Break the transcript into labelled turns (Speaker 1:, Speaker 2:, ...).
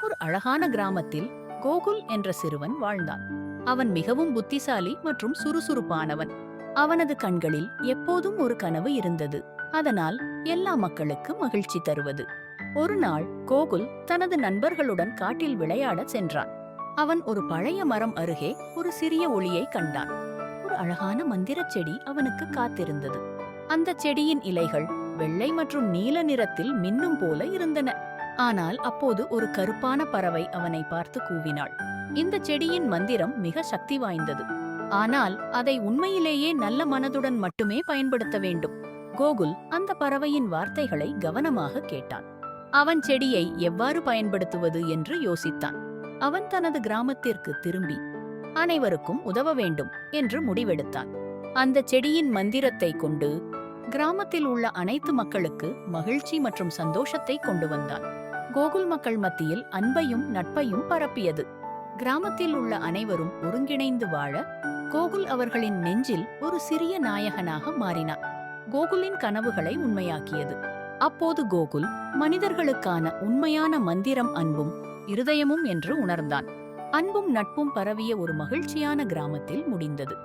Speaker 1: ஒரு அழகான கிராமத்தில் கோகுல் என்ற சிறுவன் வாழ்ந்தான். அவன் மிகவும் புத்திசாலி மற்றும் சுறுசுறுப்பானவன். அவனது கண்களில் எப்போதும் ஒரு கனவு இருந்தது, அதனால் எல்லா மக்களுக்கு மகிழ்ச்சி தருவது. ஒரு நாள் கோகுல் தனது நண்பர்களுடன் காட்டில் விளையாட சென்றான். அவன் ஒரு பழைய மரம் அருகே ஒரு சிறிய ஒளியை கண்டான். ஒரு அழகான மந்திரச் செடி அவனுக்கு காத்திருந்தது. அந்த செடியின் இலைகள் வெள்ளை மற்றும் நீல நிறத்தில் மின்னும் போல இருந்தன. ஆனால் அப்போது ஒரு கருப்பான பறவை அவனை பார்த்து கூவினாள். இந்த செடியின் மந்திரம் மிக சக்தி வாய்ந்தது, ஆனால் அதை உண்மையிலேயே நல்ல மனதுடன் மட்டுமே பயன்படுத்த வேண்டும். கோகுல் அந்த பறவையின் வார்த்தைகளை கவனமாக கேட்டான். அவன் செடியை எவ்வாறு பயன்படுத்துவது என்று யோசித்தான். அவன் தனது கிராமத்திற்கு திரும்பி அனைவருக்கும் உதவ வேண்டும் என்று முடிவெடுத்தான். அந்த செடியின் மந்திரத்தை கொண்டு கிராமத்தில் உள்ள அனைத்து மக்களுக்கு மகிழ்ச்சி மற்றும் சந்தோஷத்தை கொண்டு வந்தான். கோகுல் மக்கள் மத்தியில் அன்பையும் நட்பையும் பரப்பியது. கிராமத்தில் உள்ள அனைவரும் ஒருங்கிணைந்து வாழ கோகுல் அவர்களின் நெஞ்சில் ஒரு சிறிய நாயகனாக மாறினார். கோகுலின் கனவுகளை உண்மையாக்கியது. அப்போது கோகுல் மனிதர்களுக்கான உண்மையான மந்திரம் அன்பும் இருதயமும் என்று உணர்ந்தான். அன்பும் நட்பும் பரவிய ஒரு மகிழ்ச்சியான கிராமத்தில் முடிந்தது.